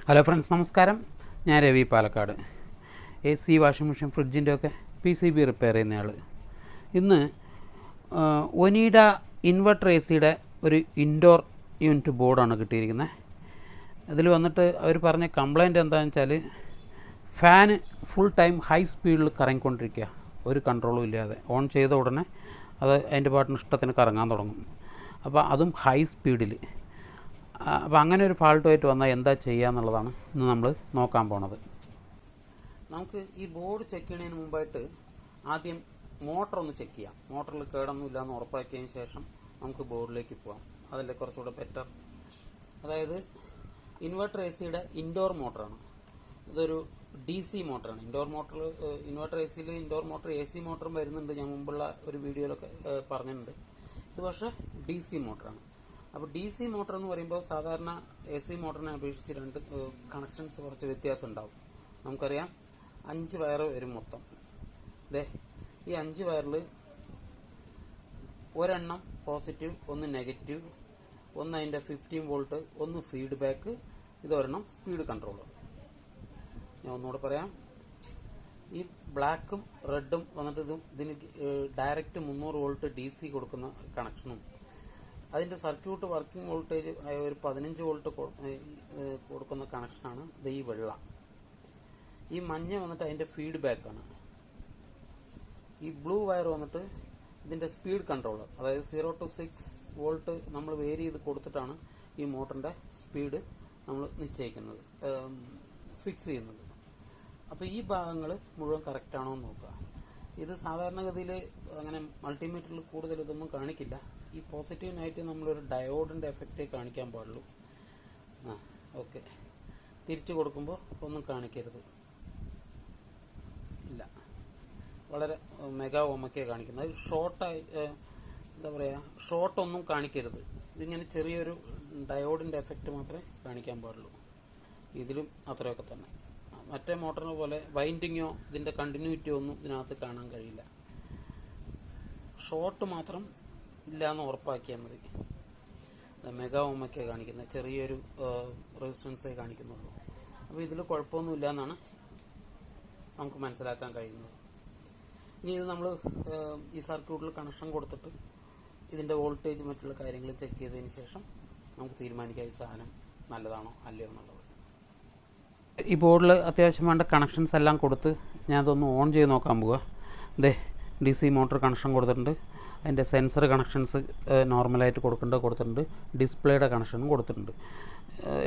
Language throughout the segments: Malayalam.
ഹലോ ഫ്രണ്ട്സ്, നമസ്കാരം. ഞാൻ Ravi Palakkad. AC, washing machine, ഫ്രിഡ്ജിൻ്റെ ഒക്കെ PCB റിപ്പയർ ചെയ്യുന്നയാൾ. ഇന്ന് ഒനീഡ ഇൻവെർട്ടർ ACയുടെ ഒരു ഇൻഡോർ യൂണിറ്റ് ബോർഡാണ് കിട്ടിയിരിക്കുന്നത്. ഇതിൽ വന്നിട്ട് അവർ പറഞ്ഞ കംപ്ലയിൻറ്റ് എന്താണെന്ന് വെച്ചാൽ ഫാന് ഫുൾ ടൈം ഹൈ സ്പീഡിൽ കറങ്ങിക്കൊണ്ടിരിക്കുക, ഒരു കൺട്രോളും ഇല്ലാതെ. ഓൺ ചെയ്ത ഉടനെ അത് അതിൻ്റെ പാട്ടിന് ഇഷ്ടത്തിന് കറങ്ങാൻ തുടങ്ങും. അപ്പോൾ അതും ഹൈ സ്പീഡിൽ. അപ്പോൾ അങ്ങനെ ഒരു ഫാൾട്ടുമായിട്ട് വന്നാൽ എന്താ ചെയ്യുക എന്നുള്ളതാണ് ഇന്ന് നമ്മൾ നോക്കാൻ പോണത്. നമുക്ക് ഈ ബോർഡ് ചെക്ക് ചെയ്യുന്നതിന് മുമ്പായിട്ട് ആദ്യം മോട്ടർ ഒന്ന് ചെക്ക് ചെയ്യാം. മോട്ടറിൽ കേടൊന്നുമില്ല എന്ന് ഉറപ്പാക്കിയതിന് ശേഷം നമുക്ക് ബോർഡിലേക്ക് പോകാം. അതല്ലേ കുറച്ചുകൂടെ ബെറ്റർ. അതായത് ഇൻവെർട്ടർ ACയുടെ ഇൻഡോർ മോട്ടറാണ്. ഇതൊരു DC മോട്ടറാണ്. ഇൻവെർട്ടർ ACയിൽ ഇൻഡോർ മോട്ടർ AC മോട്ടറും വരുന്നുണ്ട്. ഞാൻ മുമ്പുള്ള ഒരു വീഡിയോയിലൊക്കെ പറഞ്ഞിട്ടുണ്ട്. ഇത് പക്ഷേ DC മോട്ടറാണ്. അപ്പോൾ DC മോട്ടർ എന്ന് പറയുമ്പോൾ സാധാരണ AC മോട്ടറിനെ അപേക്ഷിച്ച് രണ്ട് കണക്ഷൻസ് കുറച്ച് വ്യത്യാസം ഉണ്ടാവും. നമുക്കറിയാം 5 വയർ വരും മൊത്തം. ഈ 5 വയറിൽ ഒരെണ്ണം പോസിറ്റീവ്, ഒന്ന് നെഗറ്റീവ്, ഒന്ന് അതിൻ്റെ 15 വോൾട്ട്, ഒന്ന് ഫീഡ്ബാക്ക്, ഇതൊരെണ്ണം സ്പീഡ് കൺട്രോളർ. ഞാൻ ഒന്നുകൂടെ പറയാം. ഈ ബ്ലാക്കും റെഡും വന്നിട്ട് ഇതിന് ഡയറക്റ്റ് 300 വോൾട്ട് DC കൊടുക്കുന്ന കണക്ഷനും, അതിൻ്റെ സർക്യൂട്ട് വർക്കിംഗ് വോൾട്ടേജ് ഒരു 15 വോൾട്ട് കൊടുക്കുന്ന കണക്ഷനാണ് ഈ വെള്ള. ഈ മഞ്ഞ വന്നിട്ട് അതിൻ്റെ ഫീഡ്ബാക്കാണ്. ഈ ബ്ലൂ വയർ വന്നിട്ട് ഇതിൻ്റെ സ്പീഡ് കൺട്രോളർ. അതായത് 0 to 6 വോൾട്ട് നമ്മൾ വേരി ചെയ്ത് കൊടുത്തിട്ടാണ് ഈ മോട്ടറിൻ്റെ സ്പീഡ് നമ്മൾ നിശ്ചയിക്കുന്നത്, ഫിക്സ് ചെയ്യുന്നത്. അപ്പോൾ ഈ ഭാഗങ്ങൾ മുഴുവൻ കറക്റ്റാണോ എന്ന് നോക്കുക. ഇത് സാധാരണഗതിയിൽ അങ്ങനെ മൾട്ടിമീറ്ററിൽ കൂടുതൽ ഇതൊന്നും കാണിക്കില്ല. ഈ പോസിറ്റീവിനായിട്ട് നമ്മളൊരു ഡയോഡിൻ്റെ എഫക്റ്റേ കാണിക്കാൻ പാടുള്ളൂ. ഓക്കെ. തിരിച്ചു കൊടുക്കുമ്പോൾ ഒന്നും കാണിക്കരുത്. ഇല്ല, വളരെ മെഗാ ഓമൊക്കെ കാണിക്കുന്നത്. ഷോർട്ടായി എന്താ പറയുക, ഷോർട്ടൊന്നും കാണിക്കരുത്. ഇതിങ്ങനെ ചെറിയൊരു ഡയോഡിൻ്റെ എഫക്റ്റ് മാത്രമേ കാണിക്കാൻ പാടുള്ളൂ. ഇതിലും അത്രയൊക്കെ തന്നെ. മറ്റേ മോട്ടറിനെ പോലെ വൈൻഡിങ്ങോ ഇതിൻ്റെ കണ്ടിന്യൂറ്റിയോ ഒന്നും ഇതിനകത്ത് കാണാൻ കഴിയില്ല. ഷോർട്ട് മാത്രം ഇല്ല എന്ന് ഉറപ്പാക്കിയാൽ മതി. മെഗാ ഓമൊക്കെ കാണിക്കുന്നത്, ചെറിയൊരു റെസിസ്റ്റൻസേ കാണിക്കുന്നുള്ളൂ. അപ്പോൾ ഇതിൽ കുഴപ്പമൊന്നുമില്ല എന്നാണ് നമുക്ക് മനസ്സിലാക്കാൻ കഴിയുന്നത്. ഇനി ഇത് നമ്മൾ ഈ സർക്യൂട്ടിൽ കണക്ഷൻ കൊടുത്തിട്ട് ഇതിൻ്റെ വോൾട്ടേജ് മറ്റുള്ള കാര്യങ്ങൾ ചെക്ക് ചെയ്തതിന് ശേഷം നമുക്ക് തീരുമാനിക്കാം ഈ സാധനം നല്ലതാണോ അല്ലയോ എന്നുള്ളത്. ഈ ബോർഡിൽ അത്യാവശ്യം വേണ്ട കണക്ഷൻസ് എല്ലാം കൊടുത്ത് ഞാൻ അതൊന്ന് ഓൺ ചെയ്ത് നോക്കാൻ പോവുക. DC മോട്ടർ കണക്ഷൻ കൊടുത്തിട്ടുണ്ട്. അതിൻ്റെ സെൻസർ കണക്ഷൻസ് നോർമലായിട്ട് കൊടുത്തിട്ടുണ്ട്. ഡിസ്പ്ലേയുടെ കണക്ഷനും കൊടുത്തിട്ടുണ്ട്.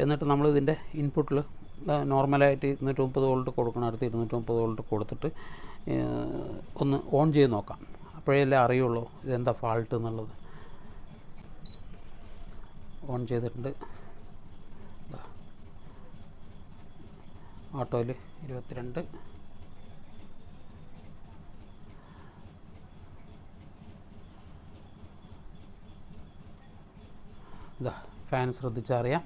എന്നിട്ട് നമ്മൾ ഇതിൻ്റെ ഇൻപുട്ടിൽ നോർമലായിട്ട് 230 വോൾട്ട് കൊടുക്കണടുത്ത് 230 വോൾട്ട് കൊടുത്തിട്ട് ഒന്ന് ഓൺ ചെയ്ത് നോക്കാം. അപ്പോഴല്ലേ അറിയുള്ളൂ ഇതെന്താ ഫാൾട്ട് എന്നുള്ളത്. ഓൺ ചെയ്തിട്ടുണ്ട്. ഓട്ടോയിൽ 22. ഇതാ ഫാൻ ശ്രദ്ധിച്ചറിയാം.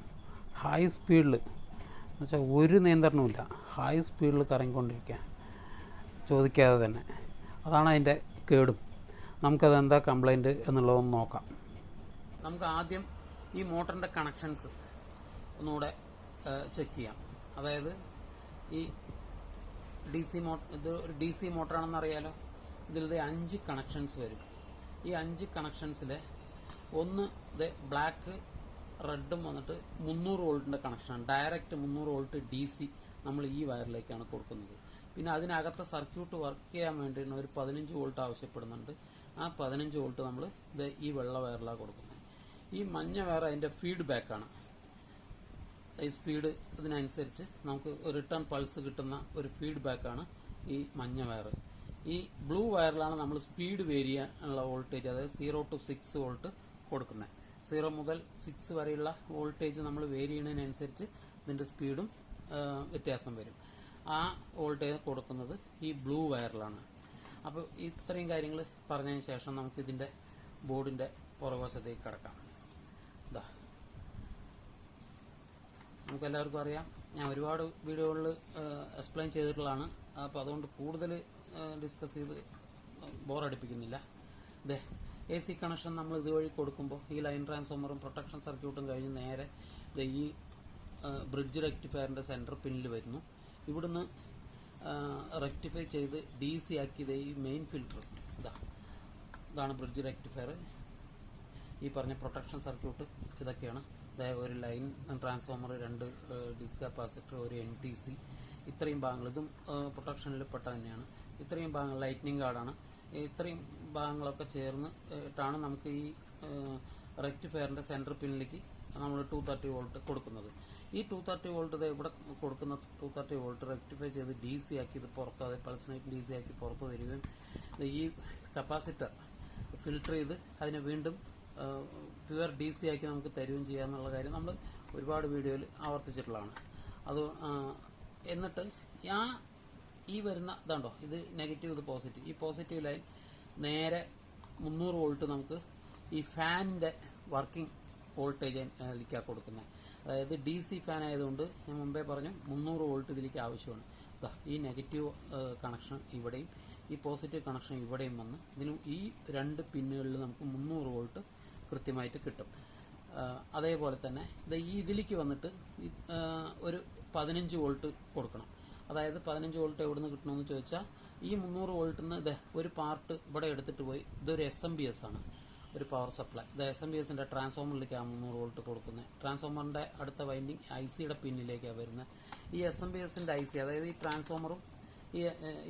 ഹൈ സ്പീഡിൽ എന്നുവെച്ചാൽ ഒരു നിയന്ത്രണവുമില്ല, ഹൈ സ്പീഡിൽ കറങ്ങിക്കൊണ്ടിരിക്കുക, ചോദിക്കാതെ തന്നെ. അതാണ് അതിൻ്റെ കേടും. നമുക്കതെന്താ കംപ്ലൈൻറ്റ് എന്നുള്ളതൊന്ന് നോക്കാം. നമുക്ക് ആദ്യം ഈ മോട്ടറിൻ്റെ കണക്ഷൻസ് ഒന്നുകൂടെ ചെക്ക് ചെയ്യാം. അതായത് ഈ ഇത് ഒരു DC മോട്ടറാണെന്ന് അറിയാലോ. ഇതിൽ 5 കണക്ഷൻസ് വരും. ഈ 5 കണക്ഷൻസിൽ ഒന്ന് ബ്ലാക്ക് റെഡും വന്നിട്ട് 300 വോൾട്ടിൻ്റെ കണക്ഷനാണ്. ഡയറക്റ്റ് 300 വോൾട്ട് DC നമ്മൾ ഈ വയറിലേക്കാണ് കൊടുക്കുന്നത്. പിന്നെ അതിനകത്തെ സർക്യൂട്ട് വർക്ക് ചെയ്യാൻ വേണ്ടി ഒരു 15 വോൾട്ട് ആവശ്യപ്പെടുന്നുണ്ട്. ആ 15 വോൾട്ട് നമ്മൾ ഈ വെള്ള വയറിലാണ് കൊടുക്കുന്നത്. ഈ മഞ്ഞ വയർ അതിൻ്റെ ഫീഡ്ബാക്കാണ്. ഈ സ്പീഡ് ഇതിനനുസരിച്ച് നമുക്ക് റിട്ടേൺ പൾസ് കിട്ടുന്ന ഒരു ഫീഡ്ബാക്കാണ് ഈ മഞ്ഞ വയർ. ഈ ബ്ലൂ വയറിലാണ് നമ്മൾ സ്പീഡ് വേരി ചെയ്യാനുള്ള വോൾട്ടേജ്, അതായത് 0 to 6 വോൾട്ട് കൊടുക്കുന്നത്. 0 മുതൽ 6 വരെയുള്ള വോൾട്ടേജ് നമ്മൾ വേരി ചെയ്യുന്നതിനനുസരിച്ച് ഇതിൻ്റെ സ്പീഡും വ്യത്യാസം വരും. ആ വോൾട്ടേജ് കൊടുക്കുന്നത് ഈ ബ്ലൂ വയറിലാണ്. അപ്പോൾ ഇത്രയും കാര്യങ്ങൾ പറഞ്ഞതിന് ശേഷം നമുക്ക് ഇതിൻ്റെ ബോർഡിൻ്റെ പുറകുവശത്തേക്ക് കിടക്കാം. നമുക്കെല്ലാവർക്കും അറിയാം, ഞാൻ ഒരുപാട് വീഡിയോകളിൽ എക്സ്പ്ലെയിൻ ചെയ്തിട്ടുള്ളതാണ്. അപ്പോൾ അതുകൊണ്ട് കൂടുതൽ ഡിസ്കസ് ചെയ്ത് ബോറടിപ്പിക്കുന്നില്ല. AC കണക്ഷൻ നമ്മൾ ഇതുവഴി കൊടുക്കുമ്പോൾ ഈ ലൈൻ ട്രാൻസ്ഫോമറും പ്രൊട്ടക്ഷൻ സർക്യൂട്ടും കഴിഞ്ഞ് നേരെ ഈ ബ്രിഡ്ജ് റെക്ടിഫയറിൻ്റെ സെൻറ്റർ പിന്നിൽ വരുന്നു. ഇവിടുന്ന് റെക്ടിഫൈ ചെയ്ത് DC ആക്കിയത് ഈ മെയിൻ ഫിൽറ്റർ. ഇതാണ് ബ്രിഡ്ജ് റെക്ടിഫയർ. ഈ പറഞ്ഞ പ്രൊട്ടക്ഷൻ സർക്യൂട്ട് ഇതൊക്കെയാണ്. അതായത് ഒരു ലൈൻ ട്രാൻസ്ഫോമർ, 2 ഡിസ്ക് കപ്പാസിറ്റർ, ഒരു NTC, ഇത്രയും ഭാഗങ്ങൾ. ഇതും പ്രൊട്ടക്ഷനിൽ പെട്ട തന്നെയാണ്. ഇത്രയും ഭാഗങ്ങൾ ലൈറ്റ്നിങ് കാർഡാണ്. ഇത്രയും ഭാഗങ്ങളൊക്കെ ചേർന്ന് ഇട്ടാണ് നമുക്ക് ഈ റെക്ടിഫയറിൻ്റെ സെൻറ്റർ പിന്നിലേക്ക് നമ്മൾ 230 വോൾട്ട് കൊടുക്കുന്നത്. ഈ 230 വോൾട്ട് ഇവിടെ കൊടുക്കുന്ന 230 വോൾട്ട് റെക്ടിഫൈ ചെയ്ത് DC ആക്കി ഇത് പുറത്ത്, അതായത് പൾസിനേറ്റ് DC ആക്കി പുറത്ത് വരികയും ഈ കപ്പാസിറ്റർ ഫിൽട്ടർ ചെയ്ത് അതിനെ വീണ്ടും പ്യുവർ DC ആക്കി നമുക്ക് തരുകയും ചെയ്യാന്നുള്ള കാര്യം നമ്മൾ ഒരുപാട് വീഡിയോയിൽ ആവർത്തിച്ചിട്ടുള്ളതാണ്. അത് എന്നിട്ട് ഈ വരുന്ന ഇതാണ്ടോ, ഇത് നെഗറ്റീവ്, ഇത് പോസിറ്റീവ്. ഈ പോസിറ്റീവ് ലൈൻ നേരെ 300 വോൾട്ട് നമുക്ക് ഈ ഫാനിൻ്റെ വർക്കിംഗ് വോൾട്ടേജിലേക്കാണ് കൊടുക്കുന്നത്. അതായത് DC ഫാൻ ആയതുകൊണ്ട് ഞാൻ മുമ്പേ പറഞ്ഞു 300 വോൾട്ട് ഇതിലേക്ക് ആവശ്യമാണ്. ഈ നെഗറ്റീവ് കണക്ഷൻ ഇവിടെയും ഈ പോസിറ്റീവ് കണക്ഷൻ ഇവിടെയും വന്ന് ഈ 2 പിന്നുകളിൽ നമുക്ക് 300 വോൾട്ട് കൃത്യമായിട്ട് കിട്ടും. അതേപോലെ തന്നെ ഇതിലേക്ക് വന്നിട്ട് ഒരു 15 വോൾട്ട് കൊടുക്കണം. അതായത് 15 വോൾട്ട് എവിടെ നിന്ന് കിട്ടണമെന്ന് ചോദിച്ചാൽ ഈ 300 വോൾട്ടിൽ നിന്ന് ഒരു പാർട്ട് ഇവിടെ എടുത്തിട്ട് പോയി, ഇതൊരു SMBS ആണ്, ഒരു പവർ സപ്ലൈ. ഇത് SMBSന്റെ ട്രാൻസ്ഫോമറിലേക്കാണ് 300 വോൾട്ട് കൊടുക്കുന്നത്. ട്രാൻസ്ഫോമറിന്റെ അടുത്ത വൈൻഡിങ് ICയുടെ പിന്നിലേക്കാണ് വരുന്നത്. ഈ SMBSന്റെ IC, അതായത് ഈ ട്രാൻസ്ഫോമറും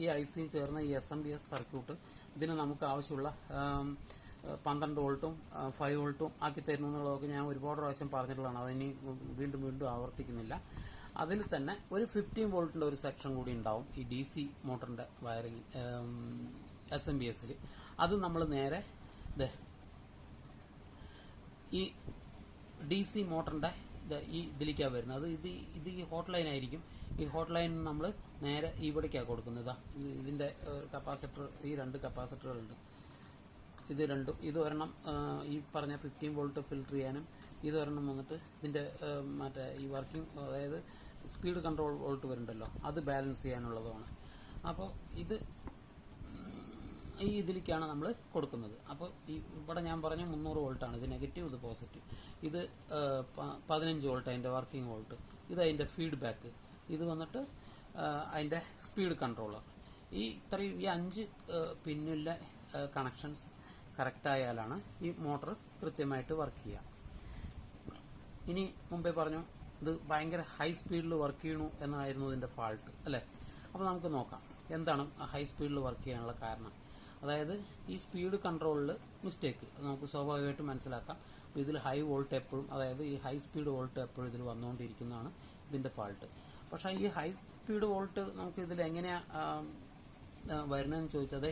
ഈ ICയും ചേർന്ന ഈ SMBS സർക്യൂട്ട് ഇതിന് നമുക്ക് ആവശ്യമുള്ള 12 വോൾട്ടും 5 വോൾട്ടും ആക്കി തരുന്നു എന്നുള്ളതൊക്കെ ഞാൻ ഒരുപാട് പ്രാവശ്യം പറഞ്ഞിട്ടുള്ളതാണ്. അതിനി വീണ്ടും ആവർത്തിക്കുന്നില്ല. അതിൽ തന്നെ ഒരു 15 വോൾട്ടിന്റെ ഒരു സെക്ഷൻ കൂടി ഉണ്ടാവും ഈ DC മോട്ടറിന്റെ വയറിംഗ് SMBSൽ. അത് നമ്മൾ നേരെ ഈ DC മോട്ടറിന്റെ ഈ ഇതിലേക്കാണ് വരുന്നത്. ഇത് ഈ ഹോട്ട് ലൈൻ ആയിരിക്കും. ഈ ഹോട്ട് ലൈൻ നമ്മൾ നേരെ ഇവിടേക്കാണ് കൊടുക്കുന്നത്. ഇതിന്റെ കപ്പാസിറ്റർ, ഈ 2 കപ്പാസിറ്ററുകളുണ്ട്. ഇത് രണ്ടും, ഇത് ഒരെണ്ണം ഈ പറഞ്ഞ 15 വോൾട്ട് ഫിൽട്ടർ ചെയ്യാനും, ഇതൊരെണ്ണം വന്നിട്ട് ഇതിന്റെ മറ്റേ ഈ വർക്കിംഗ്, അതായത് സ്പീഡ് കൺട്രോൾ വോൾട്ട് വരുന്നുണ്ടല്ലോ, അത് ബാലൻസ് ചെയ്യാനുള്ളതാണ്. അപ്പോൾ ഈ ഇതിലേക്കാണ് നമ്മൾ കൊടുക്കുന്നത്. അപ്പോൾ ഇവിടെ ഞാൻ പറഞ്ഞു 300 വോൾട്ടാണ്. ഇത് നെഗറ്റീവ്, ഇത് പോസിറ്റീവ്. ഇത് 15 വോൾട്ട് അതിൻ്റെ വർക്കിംഗ് വോൾട്ട്. ഇത് അതിൻ്റെ ഫീഡ്ബാക്ക്. ഇത് വന്നിട്ട് അതിൻ്റെ സ്പീഡ് കൺട്രോളർ. ഈ 5 പിന്നിലെ കണക്ഷൻസ് കറക്റ്റായാലാണ് ഈ മോട്ടർ കൃത്യമായിട്ട് വർക്ക് ചെയ്യുക. ഇനി മുമ്പേ പറഞ്ഞു ഇത് ഭയങ്കര ഹൈ സ്പീഡിൽ വർക്ക് ചെയ്യണു എന്നായിരുന്നു ഇതിൻ്റെ ഫാൾട്ട്, അല്ലേ? അപ്പോൾ നമുക്ക് നോക്കാം എന്താണ് ഹൈ സ്പീഡിൽ വർക്ക് ചെയ്യാനുള്ള കാരണം. അതായത് ഈ സ്പീഡ് കൺട്രോളിൽ മിസ്റ്റേക്ക് നമുക്ക് സ്വാഭാവികമായിട്ട് മനസ്സിലാക്കാം. ഇതിൽ ഹൈ വോൾട്ട് എപ്പോഴും, അതായത് ഈ ഹൈ സ്പീഡ് വോൾട്ട് എപ്പോഴും ഇതിൽ വന്നുകൊണ്ടിരിക്കുന്നതാണ് ഇതിൻ്റെ ഫാൾട്ട്. പക്ഷേ ഈ ഹൈ സ്പീഡ് വോൾട്ട് നമുക്ക് ഇതിൽ എങ്ങനെയാണ് വരുന്നതെന്ന് ചോദിച്ചത്,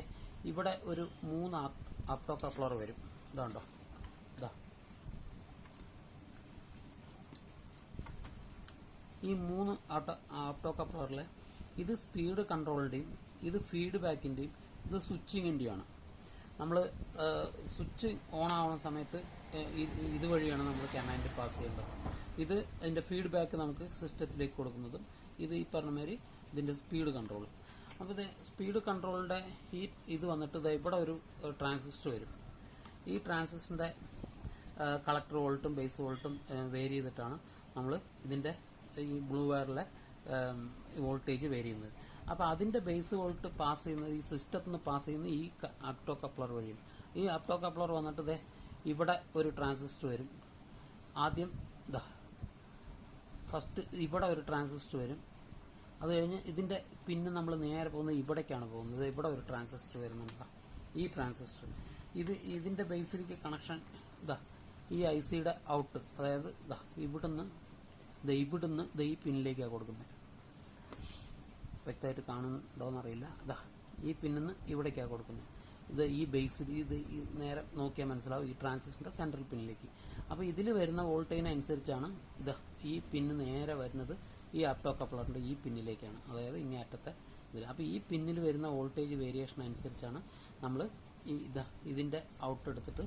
ഇവിടെ ഒരു 3 ആപ്റ്റോ കപ്ലർ വരും. ഇതാണ്ടോ, ഈ 3 ആപ്റ്റോ കപ്ലറിൽ ഇത് സ്പീഡ് കൺട്രോളിൻ്റെയും ഇത് ഫീഡ്ബാക്കിൻ്റെയും ഇത് സ്വിച്ചിങ്ങിൻ്റെയാണ്. നമ്മൾ സ്വിച്ച് ഓൺ ആവുന്ന സമയത്ത് ഇതുവഴിയാണ് നമ്മൾ കമാൻഡ് പാസ് ചെയ്യേണ്ടത്. ഇത് അതിൻ്റെ ഫീഡ്ബാക്ക് നമുക്ക് സിസ്റ്റത്തിലേക്ക് കൊടുക്കുന്നതും ഇത് ഈ പറഞ്ഞ മാതിരി ഇതിൻ്റെ സ്പീഡ് കൺട്രോൾ. അപ്പോൾ ഇത് സ്പീഡ് കൺട്രോളിൻ്റെ ഇത് വന്നിട്ട് ഇവിടെ ഒരു ട്രാൻസിസ്റ്റർ വരും. ഈ ട്രാൻസിസ്റ്ററിൻ്റെ കളക്ടർ വോൾട്ടും ബേസ് വോൾട്ടും വേരി ചെയ്തിട്ടാണ് നമ്മൾ ഇതിൻ്റെ ഈ ബ്ലൂ വയറിലെ വോൾട്ടേജ് വേരി ചെയ്യുന്നത്. അപ്പോൾ അതിൻ്റെ ബേസ് വോൾട്ട് പാസ് ചെയ്യുന്നത്, ഈ സിസ്റ്റത്തിൽ നിന്ന് പാസ് ചെയ്യുന്ന ഈ ആപ്റ്റോ കപ്ലർ വഴിയും. ഈ ആപ്റ്റോ കപ്ലർ വന്നിട്ട് ഇവിടെ ഒരു ട്രാൻസിസ്റ്റർ വരും. ആദ്യം ഫസ്റ്റ് ഇവിടെ ഒരു ട്രാൻസിസ്റ്റർ വരും. അത് കഴിഞ്ഞ് ഇതിൻ്റെ പിന്നെ നമ്മൾ നേരെ പോകുന്നത് ഇവിടേക്കാണ് പോകുന്നത്. ഇവിടെ ഒരു ട്രാൻസിസ്റ്റർ വരുന്നുണ്ട്, ഈ ട്രാൻസിസ്റ്റർ. ഇതിൻ്റെ ബേസിലേക്ക് കണക്ഷൻ ഈ ICയുടെ ഔട്ട്, അതായത് ഇവിടുന്ന് ഈ പിന്നിലേക്കാണ് കൊടുക്കുന്നത്. വ്യക്തമായിട്ട് കാണുന്നുണ്ടോയെന്നറിയില്ല. ഈ പിന്നിന്ന് ഇവിടേക്കാണ് കൊടുക്കുന്നത്. ഈ ബേസിൽ നേരെ നോക്കിയാൽ മനസ്സിലാവും, ഈ ട്രാൻസിസ്റ്ററിൻ്റെ സെൻട്രൽ പിന്നിലേക്ക്. അപ്പോൾ ഇതിൽ വരുന്ന വോൾട്ടേജിനനുസരിച്ചാണ് ഈ പിന്ന് നേരെ വരുന്നത് ഈ ആപ്റ്റോ കപ്ലറിൻ്റെ ഈ പിന്നിലേക്കാണ്, അതായത് ഇങ്ങേറ്റത്തെ ഇതിൽ. അപ്പോൾ ഈ പിന്നിൽ വരുന്ന വോൾട്ടേജ് വേരിയേഷൻ അനുസരിച്ചാണ് നമ്മൾ ഇതിൻ്റെ ഔട്ട് എടുത്തിട്ട്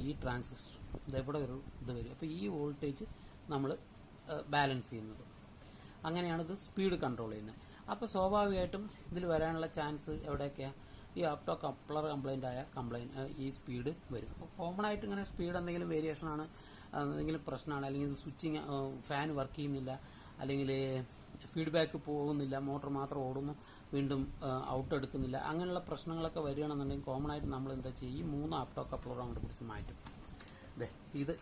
ഈ ട്രാൻസിസ്റ്റർ ഇവിടെ ഒരു വരും. അപ്പോൾ ഈ വോൾട്ടേജ് നമ്മൾ ബാലൻസ് ചെയ്യുന്നത്. അങ്ങനെയാണ് ഇത് സ്പീഡ് കൺട്രോൾ ചെയ്യുന്നത്. അപ്പോൾ സ്വാഭാവികമായിട്ടും ഇതിൽ വരാനുള്ള ചാൻസ് എവിടെയൊക്കെയാണ്? ഈ ആപ്റ്റോ കപ്ലർ കംപ്ലൈൻ്റ് ഈ സ്പീഡ് വരും. അപ്പോൾ കോമൺ ആയിട്ട് ഇങ്ങനെ സ്പീഡ് എന്തെങ്കിലും വേരിയേഷനാണ് എന്തെങ്കിലും പ്രശ്നമാണ്, അല്ലെങ്കിൽ സ്വിച്ചിങ് ഫാൻ വർക്ക് ചെയ്യുന്നില്ല, അല്ലെങ്കിൽ ഫീഡ്ബാക്ക് പോകുന്നില്ല, മോട്ടോർ മാത്രം ഓടുന്നു, വീണ്ടും ഔട്ട് എടുക്കുന്നില്ല, അങ്ങനെയുള്ള പ്രശ്നങ്ങളൊക്കെ വരികയാണെന്നുണ്ടെങ്കിൽ കോമൺ ആയിട്ട് നമ്മൾ എന്താ ചെയ്യും, ഈ 3 ആപ്റ്റോ കപ്ലറും അങ്ങോട്ട് പിടിച്ച് മാറ്റും.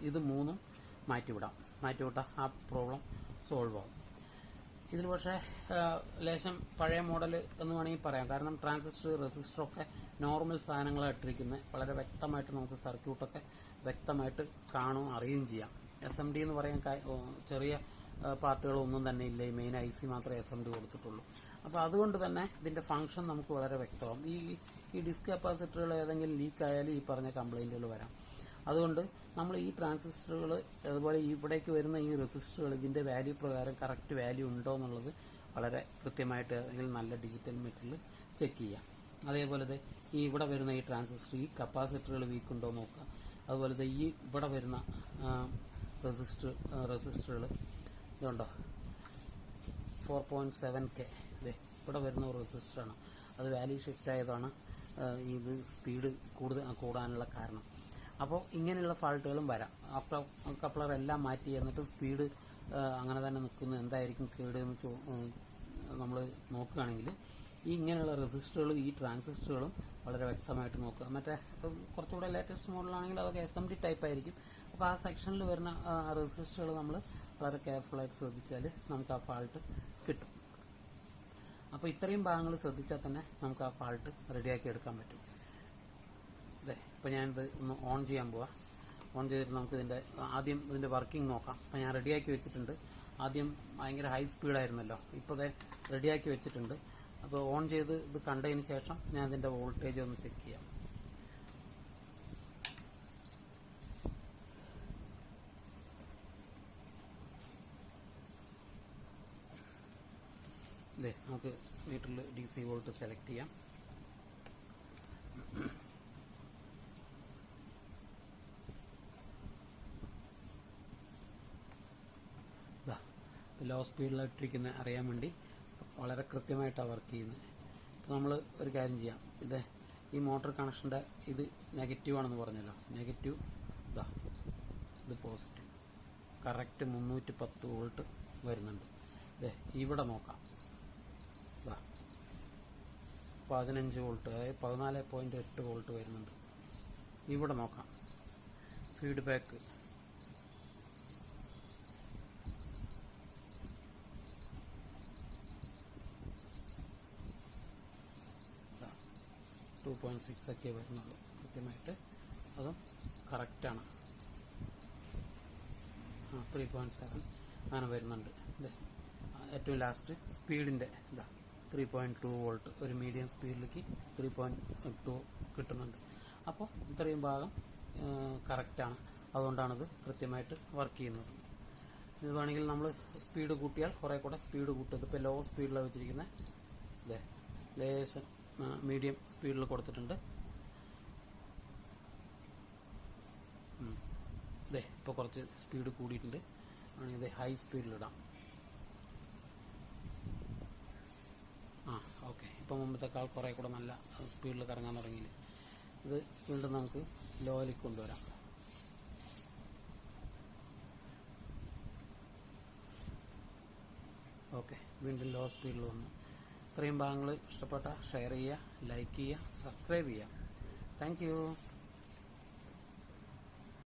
ഇത് 3ഉം മാറ്റിവിട്ടാൽ ആ പ്രോബ്ലം സോൾവ് ആവും. ഇതിൽ പക്ഷേ ലേശം പഴയ മോഡൽ എന്ന് വേണമെങ്കിൽ പറയാം. കാരണം ട്രാൻസിസ്റ്റർ റെസിസ്റ്ററൊക്കെ നോർമൽ സാധനങ്ങളാണ് ഇട്ടിരിക്കുന്നത്. വളരെ വ്യക്തമായിട്ട് നമുക്ക് സർക്യൂട്ടൊക്കെ വ്യക്തമായിട്ട് അറിയുകയും ചെയ്യാം. SMD എന്ന് പറയാൻ ചെറിയ പാർട്ടുകളൊന്നും തന്നെ ഇല്ല. ഈ മെയിൻ IC മാത്രമേ SMD കൊടുത്തിട്ടുള്ളൂ. അപ്പോൾ അതുകൊണ്ട് തന്നെ ഇതിൻ്റെ ഫംഗ്ഷൻ നമുക്ക് വളരെ വ്യക്തമാകും. ഈ ഡിസ്ക് കപ്പാസിറ്ററുകൾ ഏതെങ്കിലും ലീക്ക് ആയാലും ഈ പറഞ്ഞ കംപ്ലൈൻറ്റുകൾ വരാം. അതുകൊണ്ട് നമ്മൾ ഈ ട്രാൻസിസ്റ്ററുകൾ അതുപോലെ ഇവിടേക്ക് വരുന്ന ഈ റെസിസ്റ്ററുകൾ ഇതിൻ്റെ വാല്യൂ പ്രകാരം കറക്റ്റ് വാല്യൂ ഉണ്ടോ എന്നുള്ളത് വളരെ കൃത്യമായിട്ട് ഏതെങ്കിലും നല്ല ഡിജിറ്റൽ മീറ്ററിൽ ചെക്ക് ചെയ്യാം. അതേപോലെ ഈ ഇവിടെ വരുന്ന ഈ ട്രാൻസിസ്റ്റർ, ഈ കപ്പാസിറ്ററുകൾ വീക്ക് ഉണ്ടോ നോക്കുക. അതുപോലെ ഈ ഇവിടെ വരുന്ന റെസിസ്റ്ററുകൾ ഇതുണ്ടോ 4.7K ഇവിടെ വരുന്ന ഒരു റെസിസ്റ്ററാണ്. അത് വാല്യൂ ഷിഫ്റ്റ് ആയതാണ് ഇത് സ്പീഡ് കൂടാനുള്ള കാരണം. അപ്പോൾ ഇങ്ങനെയുള്ള ഫാൾട്ടുകളും വരാം. ആപ്റ്റോ കപ്ലർ എല്ലാം മാറ്റി എന്നിട്ട് സ്പീഡ് അങ്ങനെ തന്നെ നിൽക്കുന്നു, എന്തായിരിക്കും കേട് എന്ന് നമ്മൾ നോക്കുകയാണെങ്കിൽ ഇങ്ങനെയുള്ള റെസിസ്റ്ററുകളും ഈ ട്രാൻസിസ്റ്ററുകളും വളരെ വ്യക്തമായിട്ട് നോക്കുക. മറ്റേ കുറച്ചുകൂടെ ലേറ്റസ്റ്റ് മോഡലാണെങ്കിൽ അതൊക്കെ SMD ടൈപ്പ് ആയിരിക്കും. അപ്പോൾ ആ സെക്ഷനിൽ വരുന്ന റെസിസ്റ്ററുകൾ നമ്മൾ വളരെ കെയർഫുള്ളായിട്ട് ശ്രദ്ധിച്ചാൽ നമുക്ക് ആ ഫാൾട്ട് കിട്ടും. അപ്പോൾ ഇത്രയും ഭാഗങ്ങൾ ശ്രദ്ധിച്ചാൽ തന്നെ നമുക്ക് ആ ഫാൾട്ട് റെഡിയാക്കി എടുക്കാൻ പറ്റും. ഇപ്പോൾ ഞാനിത് ഒന്ന് ഓൺ ചെയ്യാൻ പോവാം. ഓൺ ചെയ്തിട്ട് നമുക്ക് ആദ്യം ഇതിൻ്റെ വർക്കിംഗ് നോക്കാം. അപ്പോൾ ഞാൻ റെഡിയാക്കി വെച്ചിട്ടുണ്ട്. ആദ്യം ഭയങ്കര ഹൈ സ്പീഡായിരുന്നല്ലോ, ഇപ്പോൾ റെഡിയാക്കി വെച്ചിട്ടുണ്ട്. അപ്പോൾ ഓൺ ചെയ്ത് ഇത് കണ്ടതിന് ശേഷം ഞാൻ ഇതിൻ്റെ വോൾട്ടേജ് ഒന്ന് ചെക്ക് ചെയ്യാം. നമുക്ക് മീറ്ററിൽ DC വോൾട്ട് സെലക്ട് ചെയ്യാം. ലോ സ്പീഡിലിട്ടിരിക്കുന്ന അറിയാൻ വേണ്ടി വളരെ കൃത്യമായിട്ടാണ് വർക്ക് ചെയ്യുന്നത്. ഇപ്പോൾ നമ്മൾ ഒരു കാര്യം ചെയ്യാം. ഈ മോട്ടോർ കണക്ഷൻ്റെ ഇത് നെഗറ്റീവാണെന്ന് പറഞ്ഞല്ലോ, നെഗറ്റീവ് ഇത് പോസിറ്റീവ്, കറക്റ്റ് 310 വോൾട്ട് വരുന്നുണ്ട്. ഇവിടെ നോക്കാം, 15 വോൾട്ട്, അതായത് 14.8 വോൾട്ട് വരുന്നുണ്ട്. ഇവിടെ നോക്കാം, ഫീഡ്ബാക്ക് 2.6 ഒക്കെ വരുന്നുള്ളൂ. കൃത്യമായിട്ട് അതും കറക്റ്റാണ്. 3.7 അങ്ങനെ വരുന്നുണ്ട്. ഏറ്റവും ലാസ്റ്റ് സ്പീഡിൻ്റെ 3.2 വോൾട്ട്, ഒരു മീഡിയം സ്പീഡിലേക്ക് 3.2 കിട്ടുന്നുണ്ട്. അപ്പോൾ ഇത്രയും ഭാഗം കറക്റ്റാണ്. അതുകൊണ്ടാണിത് കൃത്യമായിട്ട് വർക്ക് ചെയ്യുന്നത്. ഇത് വേണമെങ്കിൽ നമ്മൾ സ്പീഡ് കൂട്ടിയാൽ കുറേ കൂടെ സ്പീഡ് കൂട്ടും. ഇതിപ്പോൾ ലോ സ്പീഡിലാണ് വെച്ചിരിക്കുന്നത്. ലേശം മീഡിയം സ്പീഡിൽ കൊടുത്തിട്ടുണ്ട്. ഇപ്പോൾ കുറച്ച് സ്പീഡ് കൂടിയിട്ടുണ്ട്. വേണമെങ്കിൽ ഹൈ സ്പീഡിലിടാം. ഓക്കെ, ഇപ്പോൾ മുമ്പത്തേക്കാൾ കുറേ കൂടെ നല്ല സ്പീഡിൽ കറങ്ങാൻ തുടങ്ങിയില്ല. ഇത് വീണ്ടും നമുക്ക് ലോയിലേക്ക് കൊണ്ടുവരാം. ഓക്കെ, വീണ്ടും ലോ സ്പീഡിൽ വന്നു. ഇത്രയും ഭാഗങ്ങൾ ഇഷ്ടപ്പെട്ട ഷെയർ ചെയ്യുക, ലൈക്ക് ചെയ്യുക, സബ്സ്ക്രൈബ് ചെയ്യുക. Thank you.